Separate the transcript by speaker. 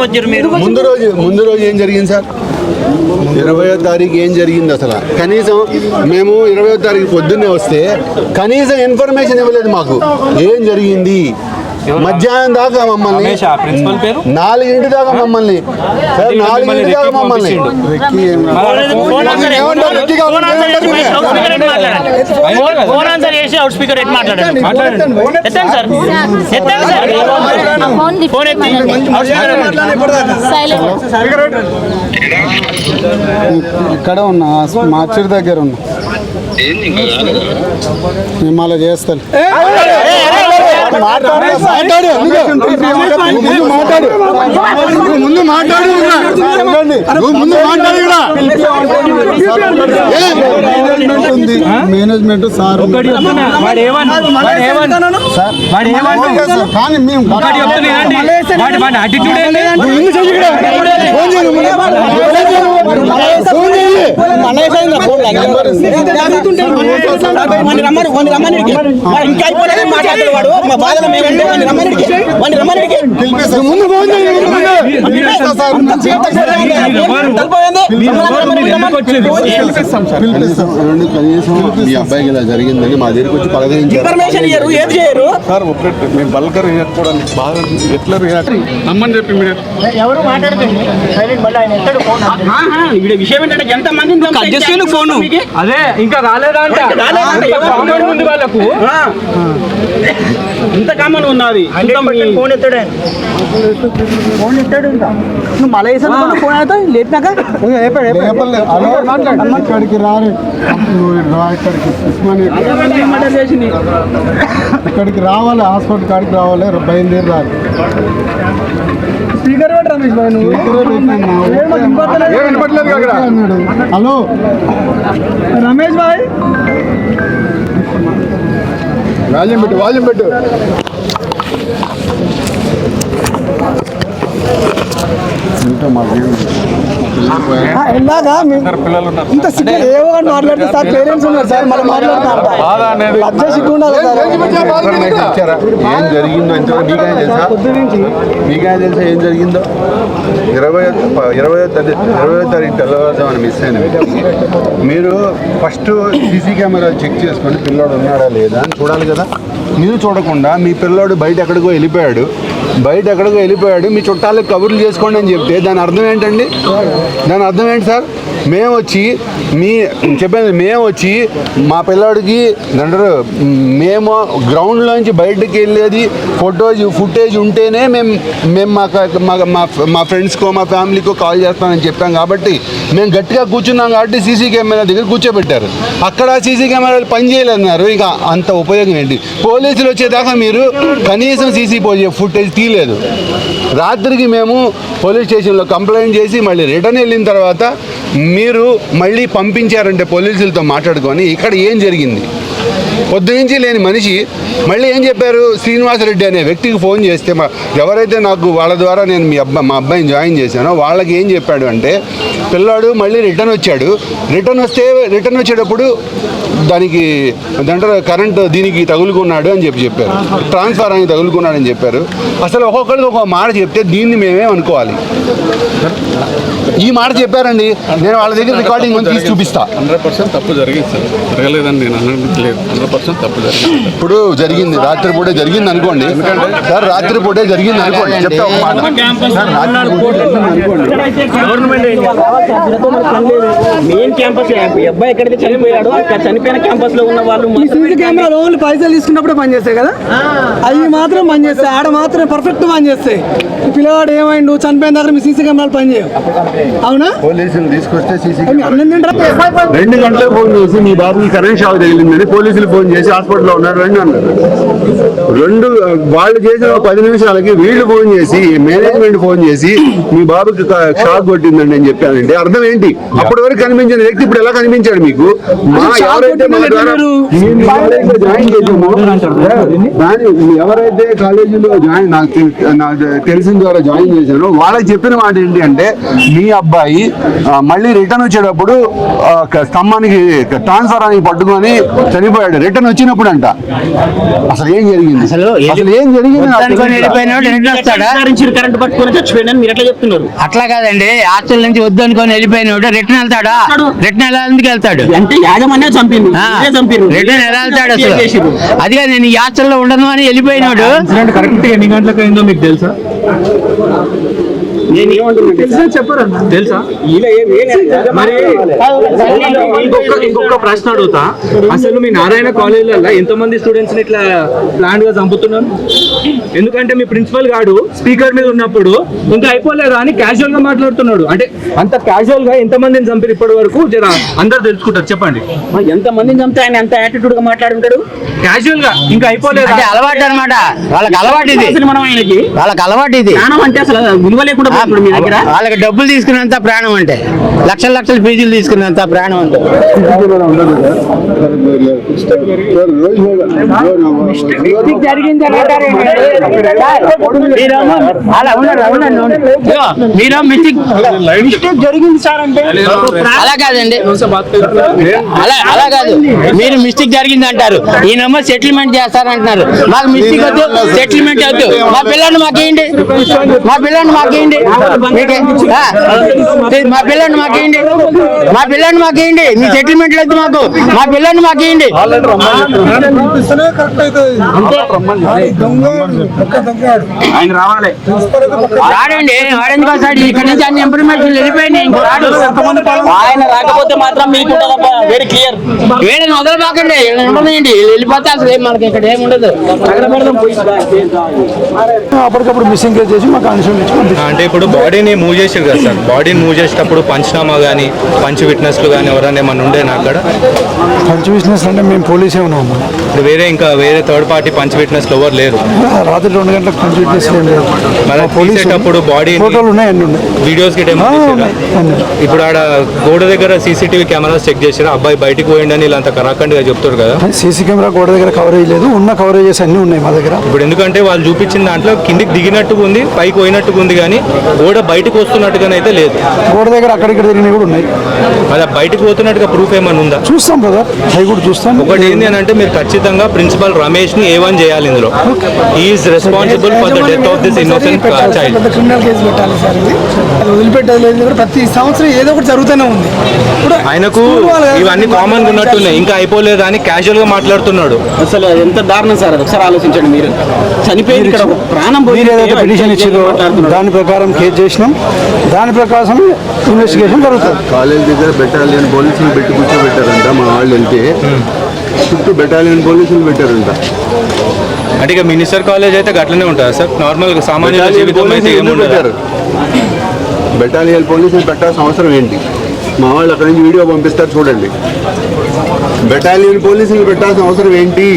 Speaker 1: వచ్చారు మీరు?
Speaker 2: ముందు రోజు ఏం జరిగింది సార్? 20వ తారీఖు ఏం జరిగింది అసలు? కనీసం మేము 20వ తారీఖు పొద్దున్నే వస్తే కనీసం ఇన్ఫర్మేషన్ ఇవ్వలేదు మాకు. ఏం జరిగింది? మధ్యాహ్నం దాకా మమ్మల్ని 4 దాకా మమ్మల్ని 4 దాకా మమ్మల్ని
Speaker 3: ఇక్కడ ఉన్నా మార్చి దగ్గర ఉన్నా మేము అలా చేస్తాను. ముందు మాట్లాడు మేనేజ్మెంట్ సార్ కానీ మేము
Speaker 2: కనీసం మీ అబ్బాయికి ఇలా జరిగిందని మా దగ్గరికి వచ్చి పలకరించారు.
Speaker 3: బల్కర్ బాగా ఎట్లా రమ్మని చెప్పి
Speaker 4: ఎవరు మాట్లాడుతుంది విషయం ఏంటంటే ఎంత మంది ఫోన్
Speaker 1: అదే ఇంకా రాలేదా ఉంది వాళ్ళకు
Speaker 4: ఇంత కామన్ ఉన్నది. ఫోన్ ఎత్తాడు నువ్వు మళ్ళీ ఫోన్ అయితే లేపినాక
Speaker 3: ఇక్కడికి రారు ఇక్కడికి రావాలి, హాస్పిటల్ కాడికి రావాలి, బయలుదేరి రాలి.
Speaker 4: స్పీకర్ రమేష్ భాయ్ నువ్వు
Speaker 3: హలో
Speaker 4: రమేష్ భాయ్
Speaker 2: వాల్యూమ్ పెట్టు
Speaker 4: ఇంత ఏవో మాట్లాడితే సార్ పేరెంట్స్ ఉన్నారు సార్ మనం మాట్లాడుతున్నారు.
Speaker 2: ఏం జరిగిందో మీకే తెలుసా ఏం జరిగిందో? 20వ తారీఖు తెల్లవారుజామున మిస్ అయిన మీరు ఫస్ట్ సీసీ కెమెరాలు చెక్ చేసుకొని పిల్లోడు ఉన్నాడా లేదా అని చూడాలి కదా. మీరు చూడకుండా మీ పిల్లోడు బయట ఎక్కడికో వెళ్ళిపోయాడు, మీ చుట్టాలకు కబుర్లు చేసుకోండి అని చెప్తే దాని అర్థం ఏంటండి? దాని అర్థం ఏంటి సార్? మేము వచ్చి మా పిల్లాడికి అంటారు మేము గ్రౌండ్లోంచి బయటకు వెళ్ళేది ఫుటేజ్ ఉంటేనే మేము మా ఫ్రెండ్స్కో మా ఫ్యామిలీకో కాల్ చేస్తామని చెప్పాం కాబట్టి మేము గట్టిగా కూర్చున్నాం కాబట్టి సీసీ కెమెరా దగ్గర కూర్చోబెట్టారు. అక్కడ సీసీ కెమెరాలు పనిచేయలేదన్నారు. ఇంకా అంత ఉపయోగం ఏంటి? పోలీసులు వచ్చేదాకా మీరు కనీసం సీసీ ఫుటేజ్ తీయలేదు. రాత్రికి మేము పోలీస్ స్టేషన్లో కంప్లైంట్ చేసి మళ్ళీ రిటర్న్ వెళ్ళిన తర్వాత మీరు మళ్ళీ పంపించారంటే పోలీసులతో మాట్లాడుకొని ఇక్కడ ఏం జరిగింది? పొద్దునుంచి లేని మనిషి మళ్ళీ ఏం చెప్పారు? శ్రీనివాసరెడ్డి అనే వ్యక్తికి ఫోన్ చేస్తే ఎవరైతే నాకు వాళ్ళ ద్వారా నేను మా అబ్బాయిని జాయిన్ చేశానో వాళ్ళకి ఏం చెప్పాడు అంటే పిల్లాడు మళ్ళీ రిటర్న్ వచ్చేటప్పుడు దానికి కరెంట్ దీనికి తగులుకున్నాడు అని చెప్పారు, ట్రాన్స్ఫార్మర్కి తగులుకున్నాడని చెప్పారు. అసలు ఒక్కొక్కరికి ఒక మాట చెప్తే దీన్ని మేమే అనుకోవాలి. ఈ మాట చెప్పారండి. నేను వాళ్ళ దగ్గర రికార్డింగ్ తీసి చూపిస్తా.
Speaker 3: 100% తప్పు జరిగింది సార్, జరగలేదని నేను అనట్లేదు. 100% తప్పు జరిగింది.
Speaker 2: ఇప్పుడు జరిగింది, రాత్రిపూటే జరిగింది అనుకోండి సార్, రాత్రిపూటే జరిగింది అనుకోండి. చెప్తా ఒక మాట
Speaker 4: మెయిన్ క్యాంపస్ అబ్బాయి ఎక్కడైతే చనిపోయాడో చనిపోయిన క్యాంపస్ లో ఉన్న వాళ్ళు సీసీ కెమెరాలు ఓన్లీ పైసలు తీసుకున్నప్పుడే పనిచేస్తాయి కదా, అవి మాత్రం పనిచేస్తాయి. ఆడ మాత్రం పర్ఫెక్ట్ పనిచేస్తాయి. పిల్లవాడు ఏమైండు చనిపోయిన దగ్గర మీ సీసీ కెమెరాలు పనిచేయవు, అవునా?
Speaker 2: పోలీసులు తీసుకొస్తే 2 గంటలకు ఫోన్ చేసి మీ బాబుకి కరెంట్ షాక్ తగిలిందని పోలీసులు ఫోన్ చేసి హాస్పిటల్లో ఉన్నారు రండి అన్నారు. వాళ్ళు చేసిన 10 నిమిషాలకి వీళ్ళు ఫోన్ చేసి మేనేజ్మెంట్ ఫోన్ చేసి మీ బాబుకి షాక్ కొట్టిందండి అని చెప్పానండి. అంటే అర్థం ఏంటి? అప్పటి వరకు కనిపించిన వ్యక్తి ఇప్పుడు ఎలా కనిపించాడు మీకు? ఎవరైతే మా ద్వారా జాయిన్ చేసామో ఎవరైతే కాలేజీలో జాయిన్ నాకు తెలిసిన ద్వారా జాయిన్ చేశానో వాళ్ళకి చెప్పిన మాట ఏంటి అంటే, మీ అబ్బాయి మళ్ళీ రిటర్న్ వచ్చేటప్పుడు స్తంభానికి ట్రాన్స్ఫర్ అని పట్టుకొని చనిపోయాడు. రిటర్న్ వచ్చినప్పుడు అంట అసలు ఏం జరిగింది? అసలు ఏం జరిగింది?
Speaker 5: కరెంట్ పట్టుకొని చచ్చిపోయాడని మీరు ఎట్లా చెప్తున్నారు?
Speaker 6: అట్లా కాదండి, హాస్టల్ నుంచి వద్దు అనుకొని వెళ్ళిపోయినోడు రిటర్న్ వెళ్తాడా? రిటర్న్ ఎలా ఎందుకు వెళ్తాడు?
Speaker 5: అంటే యాజమాన్యం చంపింది,
Speaker 6: రిటర్న్ ఎలా వెళ్తాడు అసలు? అదిగా నేను ఈ హాస్టల్లో ఉండను అని వెళ్ళిపోయినోడు.
Speaker 1: కరెక్ట్ ఎన్ని గంటలకు అయిందో మీకు తెలుసా? తెలుసా? మరి ఇంకొక ప్రశ్న అడుగుతా, అసలు మీ నారాయణ కాలేజీలలో ఎంతమంది స్టూడెంట్స్ ఇట్లా ప్లాన్ గా చంపుతున్నారు? ఎందుకంటే మీ ప్రిన్సిపల్ గాడు స్పీకర్ మీద ఉన్నప్పుడు ఇంకా అయిపోలేదా అని క్యాజువల్ గా మాట్లాడుతున్నాడు. అంటే అంత క్యాజువల్ గా ఎంతమందిని చంపారు ఇప్పటి వరకు జర అందరు తెలుసుకుంటారు, చెప్పండి.
Speaker 5: ఎంత మందిని చంపితే ఆయన ఎంత యాటిట్యూడ్ గా మాట్లాడుంటాడు?
Speaker 6: క్యాజువల్ గా ఇంకా అయిపోలేదు, అలవాటు అనమాట వాళ్ళకి. అలవాటు ఇది,
Speaker 5: మనం ఆయనకి
Speaker 6: వాళ్ళకి అలవాటు ఇది.
Speaker 5: ప్రాణం అంటే అసలు విలువ లేకుండా మీ దగ్గర.
Speaker 6: వాళ్ళకి డబ్బులు తీసుకున్నంత ప్రాణం అంటే, లక్షల లక్షల ఫీజులు తీసుకున్నంత ప్రాణం అంటే. మీరు మిస్టేక్ జరిగింది సార్ అంటే అలా కాదండి, అలా కాదు. మీరు మిస్టేక్ జరిగింది అంటారు, ఈయనమ్మ సెటిల్మెంట్ చేస్తారంటున్నారు. మాకు మిస్టేక్ వద్దు, సెటిల్మెంట్ వద్దు. మా పిల్లల్ని మాకేయండి, మా పిల్లల్ని మాకేయండి, మా పిల్లల్ని మాకేయండి, మా పిల్లల్ని మాకేయండి. మీ సెటిల్మెంట్ లేదు మాకు, మా పిల్లల్ని మాకేయండి.
Speaker 1: ఆయన రావాలి,
Speaker 6: రాడండి. వాడెందుకు వస్తాడు? ఇక్కడ నుంచి అన్ని ఇన్ఫర్మేషన్ వెళ్ళిపోయినాయి.
Speaker 5: ఆయన రాకపోతే మాత్రం మీకు వెరీ క్లియర్.
Speaker 6: వీళ్ళని వదలబాకండి, ఉండదండి. వెళ్ళిపోతే అసలు ఏం మనకి ఇక్కడ ఏమి ఉండదు.
Speaker 4: అప్పటికప్పుడు మిస్సింగ్ కేసు చేసి మా కాన్స్టిట్యూషన్ నుంచి పంపిస్తాం.
Speaker 7: అంటే ఇప్పుడు బాడీని మూవ్ చేసారు కదా సార్, బాడీని మూవ్ చేసేటప్పుడు పంచనామా కానీ పంచ్ విట్నెస్లు కానీ ఎవరైనా ఏమన్నా ఉండేనా అక్కడ?
Speaker 4: పంచ్ విట్నెస్ అంటే మేము పోలీసే ఉన్నాము.
Speaker 7: ఇప్పుడు వేరే థర్డ్ పార్టీ పంచ్ విట్నెస్లు ఎవరు లేరు.
Speaker 4: రాత్రి 2 గంటలకు పంచ్ విట్నెస్ ఏం లేదు.
Speaker 7: మరి తీసేటప్పుడు బాడీ
Speaker 4: ఫోటోలు ఉన్నాయి, అన్ని ఉన్నాయి,
Speaker 7: వీడియోస్ గిట్ ఏమో ఇప్పుడు ఆడ గోడ దగ్గర సీసీటీవీ కెమెరాస్ చెక్ చేసారు, అబ్బాయి బయటికి పోయిండని ఇలా అంత కరాఖండిగా చెప్తారు కదా.
Speaker 4: సీసీ కెమెరా గోడ దగ్గర కవరేజ్ లేదు, ఉన్న కవరేజెస్ అన్ని ఉన్నాయి మా దగ్గర.
Speaker 7: ఇప్పుడు ఎందుకంటే వాళ్ళు చూపించిన దాంట్లో కిందికి దిగినట్టుగా ఉంది, పైకి పోయినట్టుగా ఉంది, కానీ గోడ బయటకు వస్తున్నట్టుగానైతే లేదు.
Speaker 4: గోడ దగ్గర అక్కడిక్కడ తిరిగినవి కూడా ఉన్నాయి.
Speaker 7: అలా బయటకు పోతున్నట్టుగా ప్రూఫ్ ఏమైనా ఉందా?
Speaker 4: చూస్తాం బ్రదర్, అవి కూడా చూస్తాం.
Speaker 7: ఒకటి ఏంటి అని అంటే మీరు ఖచ్చితంగా ప్రిన్సిపల్ రమేష్ ని A1 చేయాలి. ఇందులో is responsible for the death of this innocent child.
Speaker 4: Criminal case పెట్టాలి సార్, ఇది అది వదిలిపెట్టలేదు. ప్రతి సంవత్సరం ఏదో ఒకటి జరుగుతూనే ఉంది.
Speaker 7: ఆయనకు ఇవన్నీ కామన్ ఉన్నట్టున్నాయి, ఇంకా అయిపోలేదా అని క్యాజువల్ గా మాట్లాడుతున్నాడు.
Speaker 5: అసలు ఎంత దారుణం సార్, అది ఒకసారి ఆలోచించండి. మీరు చనిపోయింది, ఇక్కడ ఒక ప్రాణం పోయింది.
Speaker 4: ఏదైతే పిటిషన్ ఇచ్చారో దాని ప్రకారం కేసు చేసినాం, దాని ప్రకారం ఇన్వెస్టిగేషన్ జరుగుతుంది.
Speaker 2: కాలేజ్ దగ్గర బెటాలియన్ పోలీసులు పెట్టి కూర్చోబెట్టారంట. మా వాళ్ళు వెళ్తే చుట్టూ బెటాలియన్ పోలీసులు పెట్టారంట.
Speaker 7: అంటే ఇక మినిస్టర్ కాలేజ్ అయితే గట్లనే ఉంటుందా సార్? నార్మల్ సామాన్య జీవితం అయితే ఏముంటారు?
Speaker 2: బెటాలియన్ పోలీసులు పెట్టాల్సిన అవసరం ఏంటి? మా వాళ్ళు అక్కడి నుంచి వీడియో పంపిస్తారు చూడండి. బెటాలియన్ పోలీసులు పెట్టాల్సిన అవసరం ఏంటి?